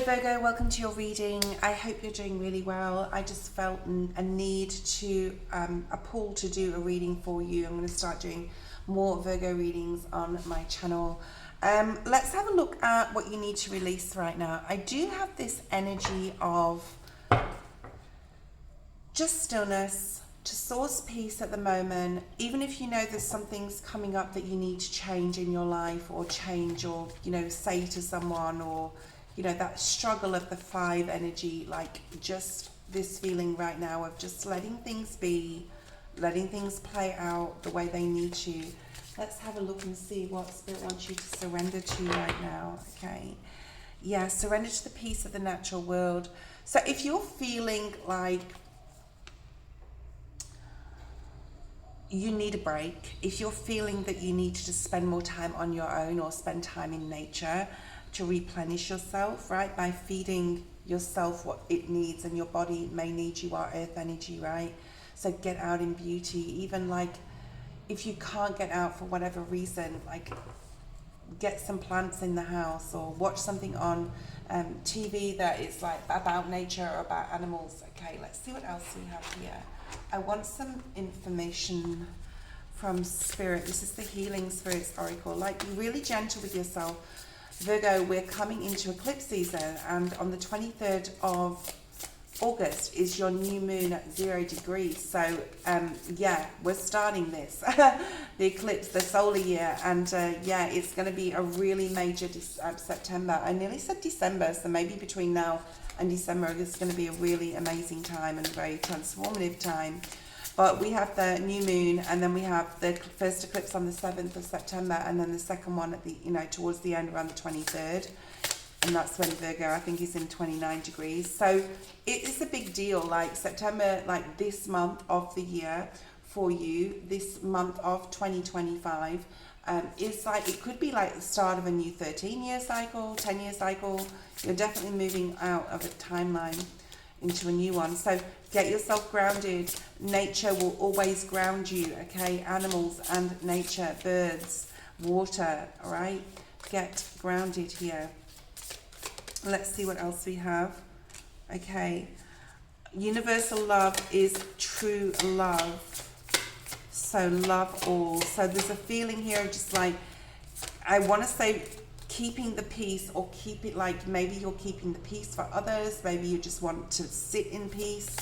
Virgo, welcome to your reading. I hope you're doing really well. I just felt a need to, a pull to do a reading for you. I'm going to start doing more Virgo readings on my channel. Let's have a look at what you need to release right now. I do have this energy of just stillness, to source peace at the moment. Even if you know there's some things coming up that you need to change in your life, or change, or, you know, say to someone, or, you know, that struggle of the 5 energy, like just this feeling right now of just letting things be, letting things play out the way they need to. Let's have a look and see what Spirit wants you to surrender to right now, okay? Yeah, surrender to the peace of the natural world. So if you're feeling like you need a break, if you're feeling that you need to just spend more time on your own, or spend time in nature to replenish yourself, right, by feeding yourself what it needs, and your body may need you, our earth energy, right? So get out in beauty. Even like if you can't get out for whatever reason, like get some plants in the house, or watch something on TV that is like about nature or about animals. Okay, let's see what else we have here. I want some information from Spirit. This is the Healing Spirits Oracle. Like, be really gentle with yourself. Virgo, we're coming into eclipse season, and on the 23rd of August is your new moon at 0 degrees. So yeah, we're starting this the eclipse, the solar year, and yeah, it's going to be a really major September. I nearly said December, so maybe between now and December is going to be a really amazing time and a very transformative time. But we have the new moon, and then we have the first eclipse on the 7th of September, and then the second one at the, you know, towards the end, around the 23rd. And that's when Virgo, I think, is in 29 degrees. So it is a big deal. Like September, like this month of the year for you, this month of 2025, is like, it could be like the start of a new 13-year cycle, 10-year cycle. You're definitely moving out of a timeline into a new one. So get yourself grounded. Nature will always ground you, okay? Animals and nature, birds, water, all right? Get grounded here. Let's see what else we have. Okay. Universal love is true love. So love all. So there's a feeling here of just like, I want to say keeping the peace, or keep it like, maybe you're keeping the peace for others. Maybe you just want to sit in peace,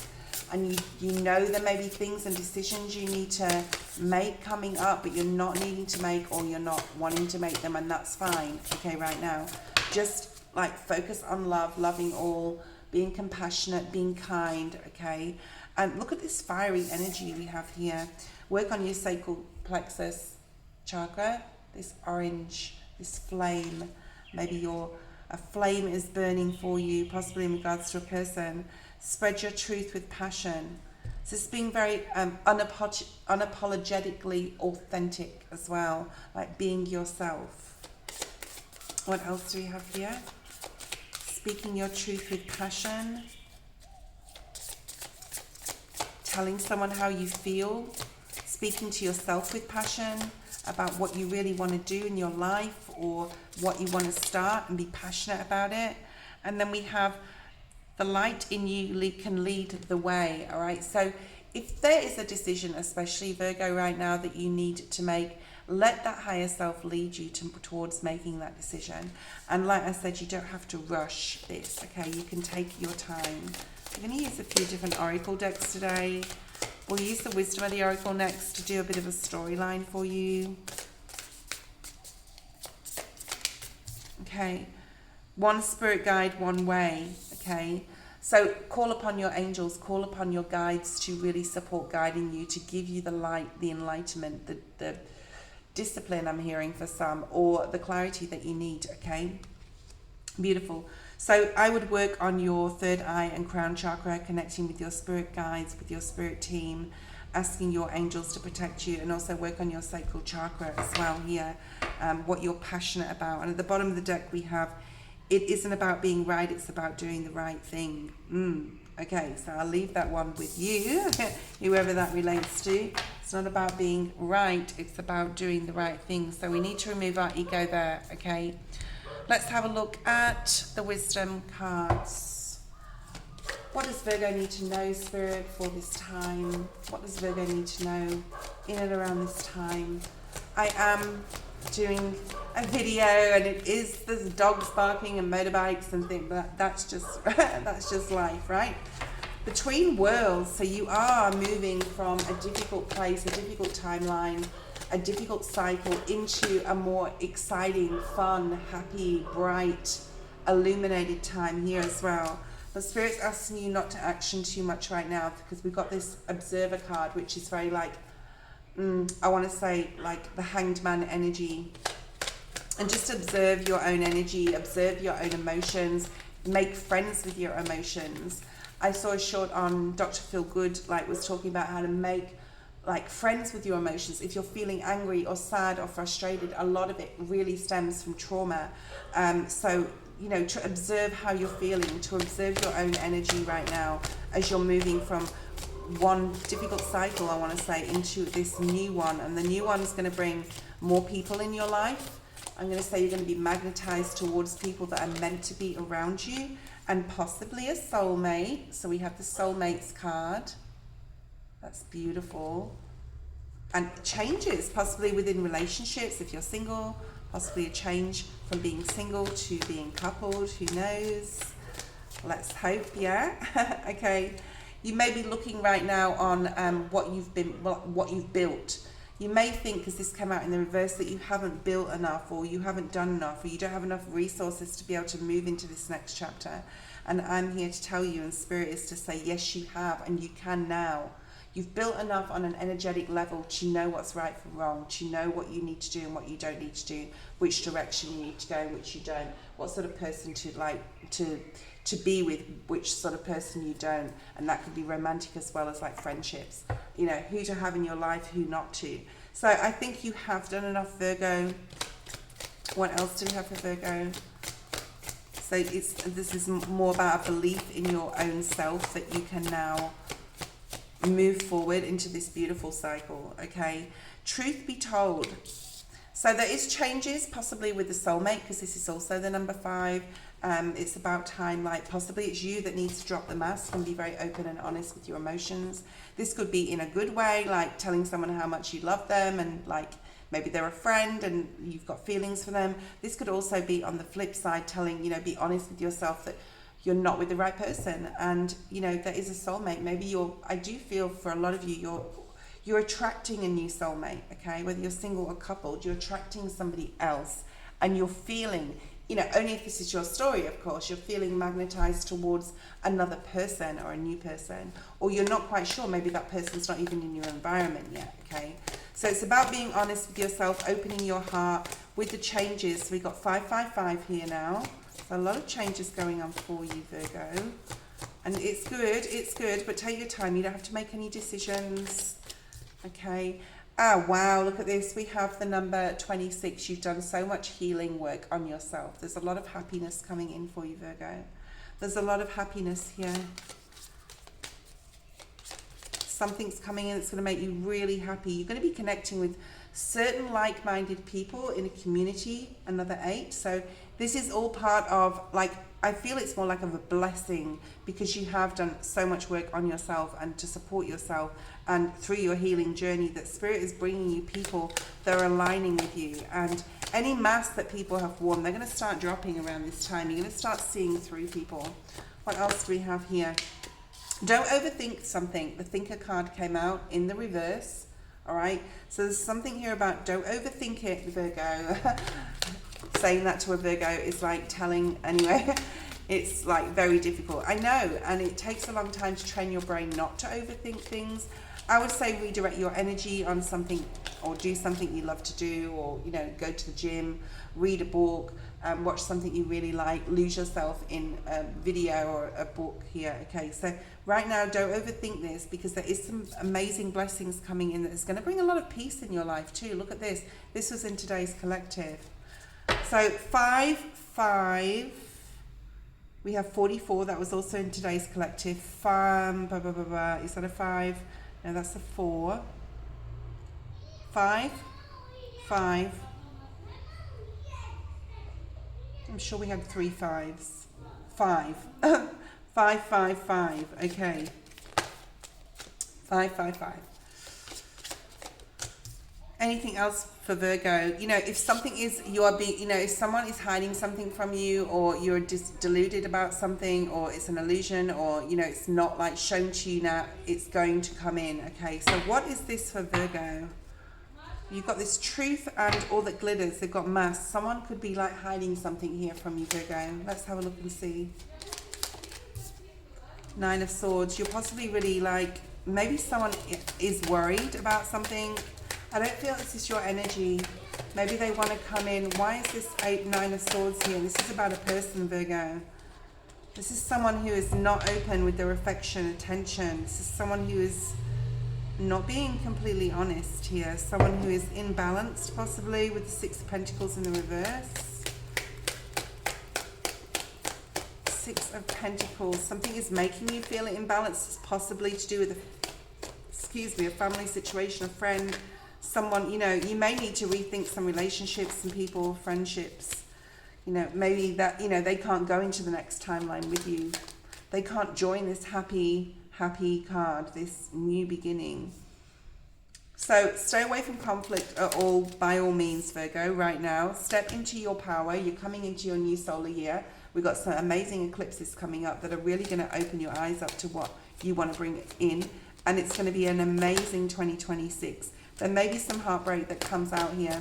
and you know there may be things and decisions you need to make coming up, but you're not needing to make, or you're not wanting to make them, and that's fine, okay, right now. Just like focus on love, loving all, being compassionate, being kind, okay? And look at this fiery energy we have here. Work on your sacral plexus chakra, this orange, this flame. Maybe a flame is burning for you, possibly in regards to a person. Spread your truth with passion. So it's being very unapologetically authentic as well, like being yourself. What else do we have here? Speaking your truth with passion. Telling someone how you feel. Speaking to yourself with passion about what you really want to do in your life, or what you want to start, and be passionate about it. And then we have the light in you can lead the way, all right? So if there is a decision, especially Virgo right now, that you need to make, let that higher self lead you towards making that decision. And like I said, you don't have to rush this, okay? You can take your time. I'm going to use a few different oracle decks today. We'll use the wisdom of the oracle next to do a bit of a storyline for you. Okay. One spirit guide, one way, okay? So call upon your angels, call upon your guides to really support guiding you, to give you the light, the enlightenment, the discipline I'm hearing for some, or the clarity that you need, okay? Beautiful. So I would work on your third eye and crown chakra, connecting with your spirit guides, with your spirit team, asking your angels to protect you, and also work on your sacral chakra as well here, what you're passionate about. And at the bottom of the deck we have, it isn't about being right, it's about doing the right thing. Okay, so I'll leave that one with you, whoever that relates to. It's not about being right, it's about doing the right thing. So we need to remove our ego there, okay? Let's have a look at the wisdom cards. What does Virgo need to know, Spirit, for this time? What does Virgo need to know in and around this time? I am doing a video, and it is, there's dogs barking and motorbikes and things, but that's just that's just life, right? Between worlds, so you are moving from a difficult place, a difficult timeline, a difficult cycle into a more exciting, fun, happy, bright, illuminated time here as well. But Spirit's asking you not to action too much right now, because we've got this observer card, which is very like, I want to say like the Hanged Man energy. And just observe your own energy, observe your own emotions, make friends with your emotions. I saw a short on Dr. Phil Good, like was talking about how to make like friends with your emotions. If you're feeling angry or sad or frustrated, a lot of it really stems from trauma. So, you know, to observe how you're feeling, to observe your own energy right now as you're moving from one difficult cycle, I want to say, into this new one. And the new one is going to bring more people in your life. I'm going to say you're going to be magnetized towards people that are meant to be around you, and possibly a soulmate. So we have the soulmates card. That's beautiful. And changes, possibly within relationships, if you're single, possibly a change from being single to being coupled, who knows? Let's hope, yeah? Okay. You may be looking right now on what you've built. You may think, because this came out in the reverse, that you haven't built enough, or you haven't done enough, or you don't have enough resources to be able to move into this next chapter. And I'm here to tell you, and Spirit is to say, yes, you have, and you can now. You've built enough on an energetic level to know what's right from wrong, to know what you need to do and what you don't need to do, which direction you need to go and which you don't, what sort of person to like to be with, which sort of person you don't. And that could be romantic as well as like friendships, you know, who to have in your life, who not to. So I think you have done enough, Virgo. What else do we have for Virgo? So this is more about a belief in your own self, that you can now move forward into this beautiful cycle. Okay, truth be told, so there is changes possibly with the soulmate, because this is also the number 5. It's about time, like possibly it's you that needs to drop the mask and be very open and honest with your emotions. This could be in a good way, like telling someone how much you love them, and like maybe they're a friend and you've got feelings for them. This could also be on the flip side, telling, you know, be honest with yourself that you're not with the right person, and you know there is a soulmate. Maybe I do feel for a lot of you, you're attracting a new soulmate. Okay, whether you're single or coupled, you're attracting somebody else, and you're feeling, you know, only if this is your story, of course, you're feeling magnetized towards another person or a new person, or you're not quite sure, maybe that person's not even in your environment yet. Okay, so it's about being honest with yourself, opening your heart with the changes. So we got 555 here now. A lot of changes going on for you, Virgo, and it's good, but take your time. You don't have to make any decisions. Okay. Ah, wow, look at this. We have the number 26. You've done so much healing work on yourself. There's a lot of happiness coming in for you, Virgo. There's a lot of happiness here. Something's coming in that's going to make you really happy. You're going to be connecting with certain like-minded people in a community, another 8. So this is all part of, like, I feel it's more like of a blessing, because you have done so much work on yourself and to support yourself, and through your healing journey, that Spirit is bringing you people that are aligning with you. And any mask that people have worn, they're going to start dropping around this time. You're going to start seeing through people. What else do we have here? Don't overthink something. The Thinker card came out in the reverse. All right, so there's something here about don't overthink it, Virgo. Saying that to a Virgo is like telling, anyway, it's like very difficult. I know, and it takes a long time to train your brain not to overthink things. I would say redirect your energy on something, or do something you love to do, or, you know, go to the gym, read a book, watch something you really like, lose yourself in a video or a book here. Okay, so right now, don't overthink this, because there is some amazing blessings coming in that's going to bring a lot of peace in your life too. Look at this. This was in today's collective. So 5, we have 44. That was also in today's collective. Is that a 5? No, that's a 4. 5. I'm sure we had 3 5s. 5. 5, 5, 5. Okay. 5, 5, 5. Anything else for Virgo? You know, if something is, if someone is hiding something from you, or you're deluded about something, or it's an illusion, or, you know, it's not like shown to you now, it's going to come in. Okay, so what is this for Virgo? You've got this truth and all that glitters. They've got mass. Someone could be like hiding something here from you, Virgo. Let's have a look and see. 9 of Swords. You're possibly really like, maybe someone is worried about something. I don't feel this is your energy. Maybe they want to come in. Why is this 9 of Swords here? This is about a person, Virgo. This is someone who is not open with their affection, attention. This is someone who is not being completely honest here. Someone who is imbalanced, possibly, with the 6 of Pentacles in the reverse. 6 of Pentacles. Something is making you feel imbalanced. It's possibly to do with a family situation, a friend, someone, you know, you may need to rethink some relationships and people, friendships. You know, maybe that, you know, they can't go into the next timeline with you. They can't join this happy card, this new beginning. So stay away from conflict at all, by all means, Virgo, right now. Step into your power. You're coming into your new solar year. We've got some amazing eclipses coming up that are really going to open your eyes up to what you want to bring in. And it's going to be an amazing 2026. There may be some heartbreak that comes out here.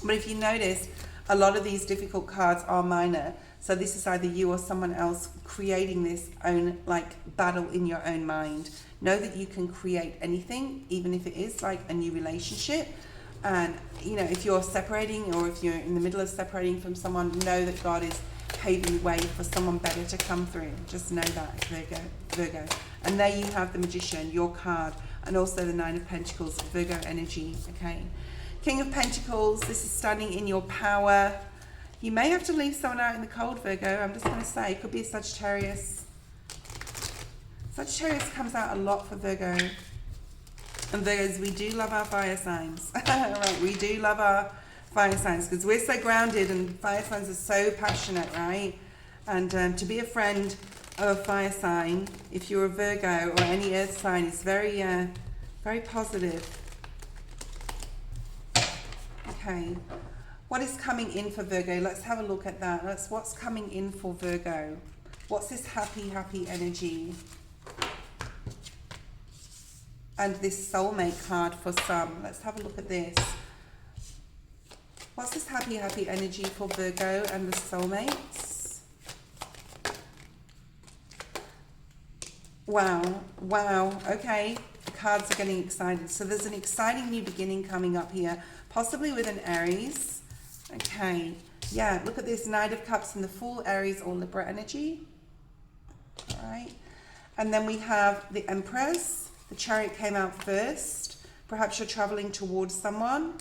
But if you notice, a lot of these difficult cards are minor. So this is either you or someone else creating this own like battle in your own mind. Know that you can create anything, even if it is like a new relationship. And, you know, if you're separating, or if you're in the middle of separating from someone, know that God is paving the way for someone better to come through. Just know that, Virgo. And there you have the Magician, your card, and also the 9 of Pentacles, Virgo energy, okay? King of Pentacles, this is standing in your power. You may have to leave someone out in the cold, Virgo. I'm just going to say, it could be a Sagittarius. Sagittarius comes out a lot for Virgo. And Virgos, we do love our fire signs. Right, we do love our fire signs because we're so grounded, and fire signs are so passionate, right? And to be a friend of a fire sign, if you're a Virgo or any earth sign, is very, very positive. Okay. What is coming in for Virgo? Let's have a look at that. That's what's coming in for Virgo. What's this happy energy? And this soulmate card for some. Let's have a look at this. What's this happy energy for Virgo and the soulmates? Wow. Okay. The cards are getting excited. So there's an exciting new beginning coming up here, possibly with an Aries. Okay. Yeah, look at this. Knight of Cups and the Fool, Aries or Libra energy. All right. And then we have the Empress. The Chariot came out first. Perhaps you're traveling towards someone.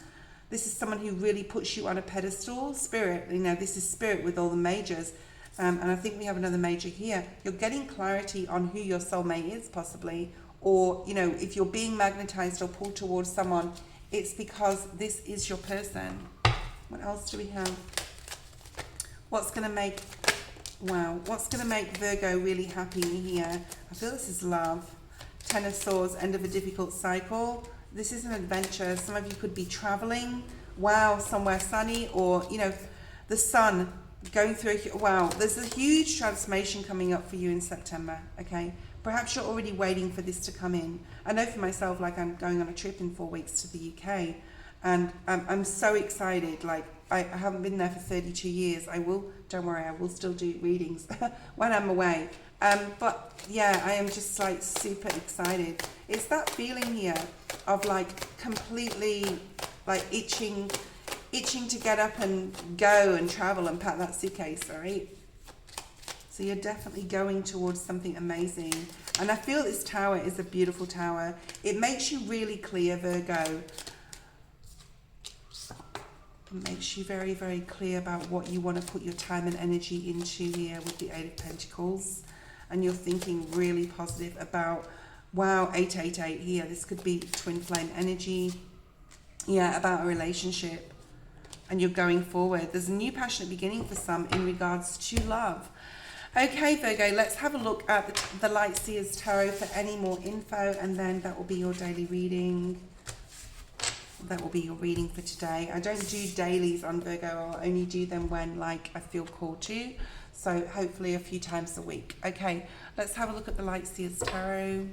This is someone who really puts you on a pedestal. Spirit, you know, this is Spirit with all the majors. And I think we have another major here. You're getting clarity on who your soulmate is, possibly. Or, you know, if you're being magnetized or pulled towards someone, it's because this is your person. What else do we have? What's going to make, what's going to make Virgo really happy here? I feel this is love. 10 of Swords, end of a difficult cycle. This is an adventure. Some of you could be traveling, somewhere sunny, or, you know, the sun going through, there's a huge transformation coming up for you in September, okay? Perhaps you're already waiting for this to come in. I know for myself, like, I'm going on a trip in 4 weeks to the UK, and I'm so excited. Like, I haven't been there for 32 years. Don't worry, I will still do readings when I'm away. But yeah, I am just like super excited. It's that feeling here of like completely like itching to get up and go and travel and pack that suitcase, right? So you're definitely going towards something amazing. And I feel this tower is a beautiful tower. It makes you really clear, Virgo. It makes you very, very clear about what you want to put your time and energy into here with the 8 of Pentacles. And you're thinking really positive about, 888 here. This could be twin flame energy. Yeah, about a relationship. and you're going forward. There's a new passionate beginning for some in regards to love. Okay, Virgo, let's have a look at the Light Seers Tarot for any more info, and then that will be your daily reading. That will be your reading for today. I don't do dailies on Virgo. I'll only do them when, like, I feel called to. So hopefully a few times a week. Okay, let's have a look at the Light Seers Tarot.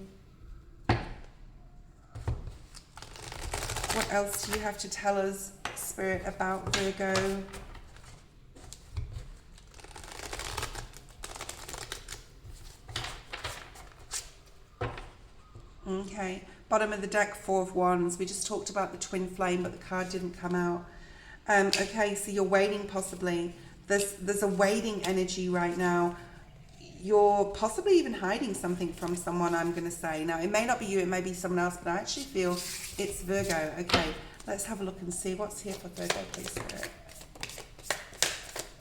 What else do you have to tell us, Spirit, about Virgo? Okay, bottom of the deck, Four of Wands. We just talked about the twin flame, but the card didn't come out. Okay, so you're waiting possibly. There's a waiting energy right now. You're possibly even hiding something from someone, I'm going to say. Now, it may not be you, it may be someone else, but I actually feel it's Virgo. Okay, let's have a look and see what's here for Virgo, please, Spirit.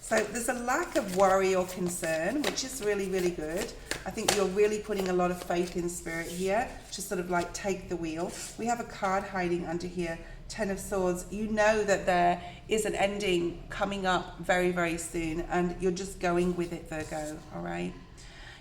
So there's a lack of worry or concern, which is really, really good. I think you're really putting a lot of faith in Spirit here to sort of like take the wheel. We have a card hiding under here, Ten of Swords. You know that there is an ending coming up very, very soon, and you're just going with it, Virgo, all right?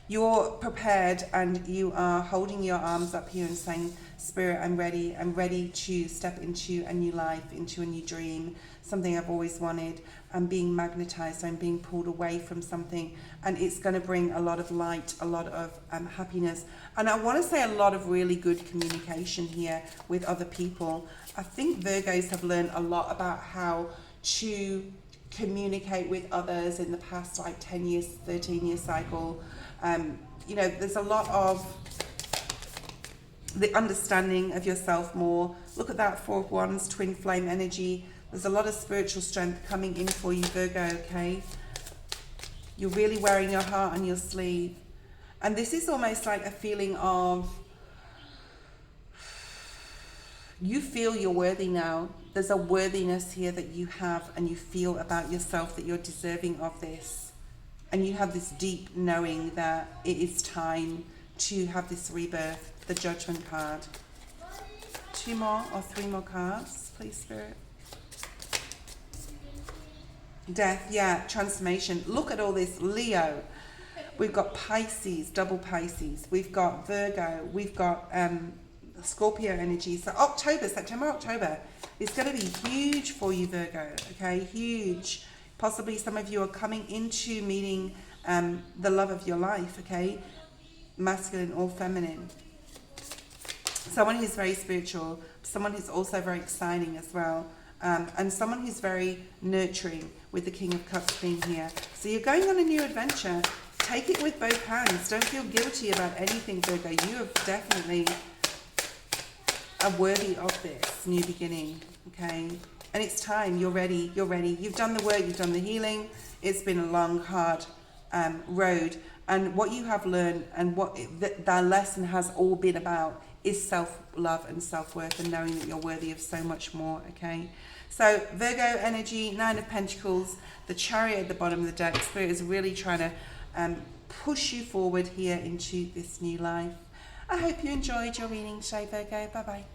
You're prepared and you are holding your arms up here and saying, Spirit, I'm ready to step into a new life, into a new dream, something I've always wanted. I'm being magnetized, I'm being pulled away from something, and it's going to bring a lot of light, a lot of happiness. And I want to say a lot of really good communication here with other people. I think Virgos have learned a lot about how to communicate with others in the past, like 10 years, 13-year cycle. You know, there's a lot of the understanding of yourself more. Look at that, Four of Wands, twin flame energy. There's a lot of spiritual strength coming in for you, Virgo, okay? You're really wearing your heart on your sleeve. And this is almost like a feeling of, you feel you're worthy now. There's a worthiness here that you have and you feel about yourself that you're deserving of this. And you have this deep knowing that it is time to have this rebirth, the Judgment card. 2 more or 3 more cards, please, Spirit. Death, yeah, transformation. Look at all this, Leo. We've got Pisces, double Pisces. We've got Virgo. We've got Scorpio energy. So October, September, October is going to be huge for you, Virgo, okay? Huge. Possibly some of you are coming into meeting the love of your life, okay? Masculine or feminine. Someone who's very spiritual, someone who's also very exciting as well, and someone who's very nurturing with the King of Cups being here. So you're going on a new adventure. Take it with both hands. Don't feel guilty about anything, Virgo. You are definitely worthy of this new beginning, okay? And it's time. You're ready. You're ready. You've done the work. You've done the healing. It's been a long, hard road. And what you have learned and what that lesson has all been about is self-love and self-worth and knowing that you're worthy of so much more, okay? So Virgo energy, 9 of Pentacles, the Chariot at the bottom of the deck. Spirit is really trying to push you forward here into this new life. I hope you enjoyed your reading today, Virgo. Bye-bye.